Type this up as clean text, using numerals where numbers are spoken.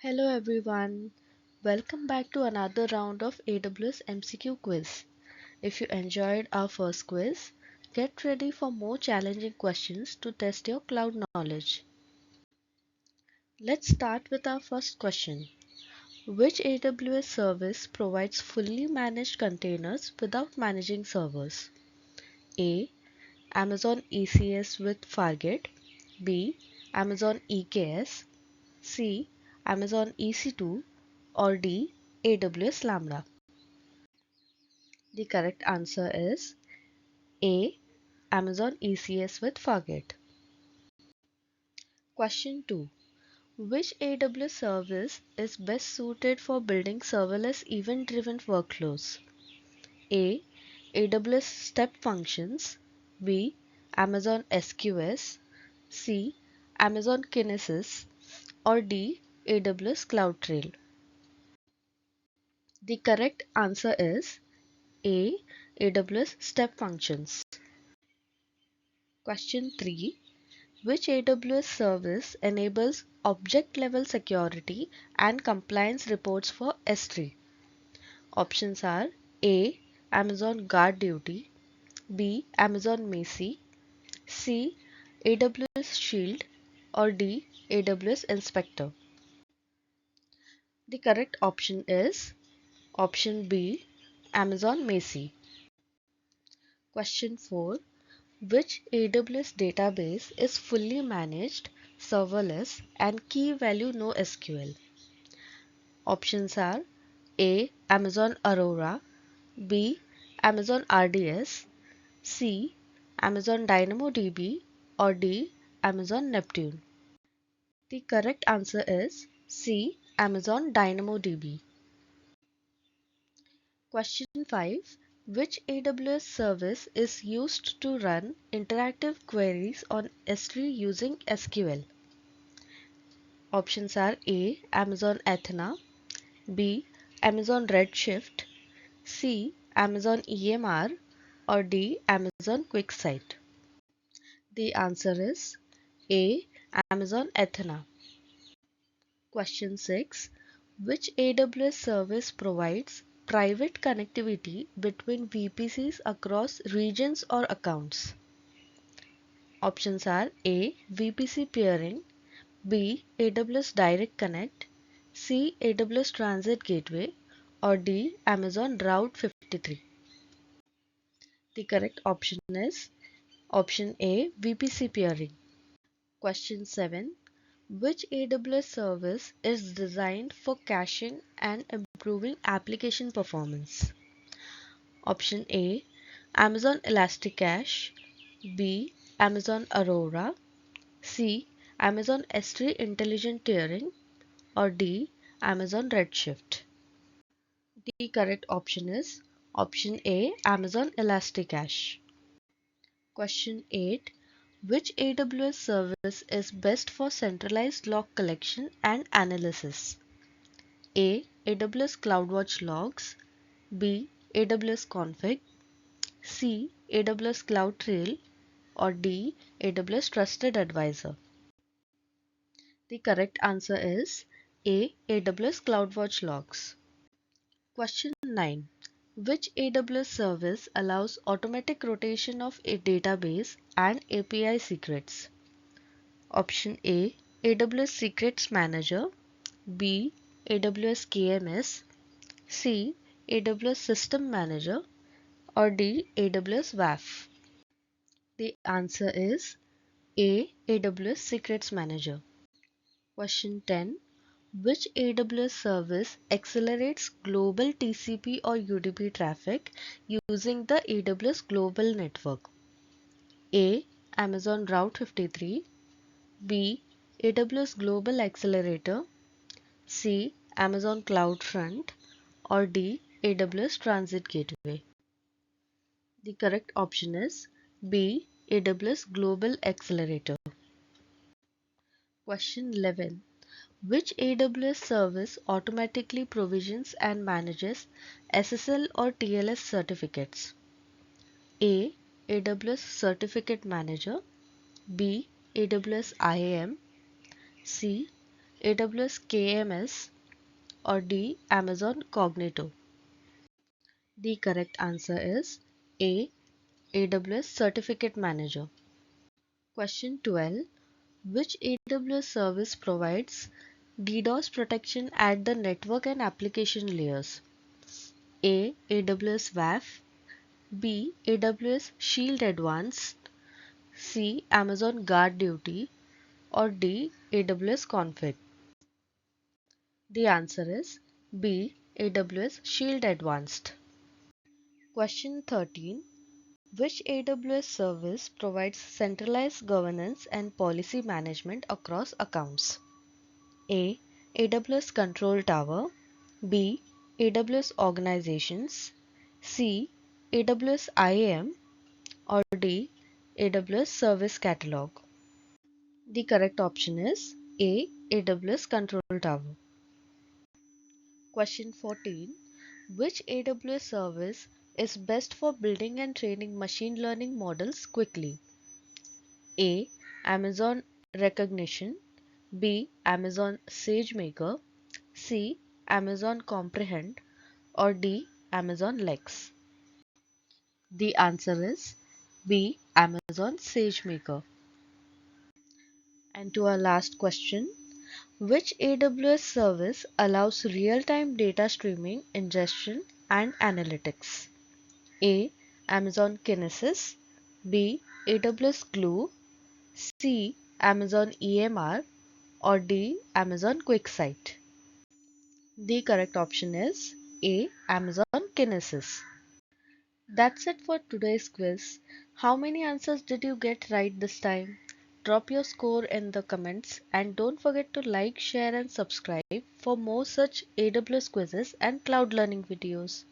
Hello everyone, welcome back to another round of AWS MCQ quiz. If you enjoyed our first quiz, get ready for more challenging questions to test your cloud knowledge. Let's start with our first question. Which AWS service provides fully managed containers without managing servers? A. Amazon ECS with Fargate. B. Amazon EKS. C. Amazon EC2 or D. AWS Lambda. The correct answer is A. Amazon ECS with Fargate. Question 2. Which AWS service is best suited for building serverless event-driven workflows? A. AWS Step Functions. B. Amazon SQS. C. Amazon Kinesis or D. AWS CloudTrail. The correct answer is A. AWS Step Functions. Question 3. Which AWS service enables object-level security and compliance reports for S3? Options are A. Amazon Guard Duty. B. Amazon Macy. C. AWS Shield or D. AWS Inspector. The correct option is option B. Amazon Macy. Question 4. Which AWS database is fully managed, serverless, and key-value NoSQL? Options are A. Amazon Aurora. B. Amazon RDS. C. Amazon DynamoDB or D. Amazon Neptune. The correct answer is C. Amazon DynamoDB. Question 5. Which AWS service is used to run interactive queries on S3 using SQL? Options are A. Amazon Athena. B. Amazon Redshift. C. Amazon EMR or D. Amazon QuickSight. The answer is A. Amazon Athena. Question 6. Which AWS service provides private connectivity between VPCs across regions or accounts? Options are A. VPC peering. B. AWS Direct Connect. C. AWS Transit Gateway or D. Amazon Route 53. The correct option is option A. VPC peering. Question 7. Which AWS service is designed for caching and improving application performance? Option A. Amazon Elasticache. B. Amazon Aurora. C. Amazon S3 Intelligent Tiering or D. Amazon Redshift. The correct option is option A. Amazon Elasticache. Question 8. Which AWS service is best for centralized log collection and analysis? A. AWS CloudWatch Logs. B. AWS Config. C. AWS CloudTrail or D. AWS Trusted Advisor. The correct answer is A. AWS CloudWatch Logs. Question 9. Which AWS service allows automatic rotation of a database and API secrets? Option A. AWS Secrets Manager. B. AWS KMS. C. AWS System Manager or D. AWS WAF. The answer is A. AWS Secrets Manager. Question 10. Which AWS service accelerates global TCP or UDP traffic using the AWS Global Network? A. Amazon Route 53. B. AWS Global Accelerator. C. Amazon CloudFront or D. AWS Transit Gateway. The correct option is B. AWS Global Accelerator. Question 11. Which AWS service automatically provisions and manages SSL or TLS certificates? A. AWS Certificate Manager. B. AWS IAM. C. AWS KMS, or D. Amazon Cognito? The correct answer is A. AWS Certificate Manager. Question 12. Which AWS service provides DDoS protection at the network and application layers? A. AWS WAF, B. AWS Shield Advanced, C. Amazon Guard Duty, or D. AWS Config? The answer is B. AWS Shield Advanced. Question 13. Which AWS service provides centralized governance and policy management across accounts? A. AWS Control Tower, B. AWS Organizations, C. AWS IAM, or D. AWS Service Catalog? The correct option is A. AWS Control Tower. Question 14. Which AWS service is best for building and training machine learning models quickly? A. Amazon Rekognition, B. Amazon SageMaker, C. Amazon Comprehend, or D. Amazon Lex? The answer is B. Amazon SageMaker. And to our last question, which AWS service allows real-time data streaming, ingestion, and analytics? A. Amazon Kinesis, B. AWS Glue, C. Amazon EMR, or D. Amazon QuickSight? The correct option is A. Amazon Kinesis. That's it for today's quiz. How many answers did you get right this time? Drop your score in the comments and don't forget to like, share and subscribe for more such AWS quizzes and cloud learning videos.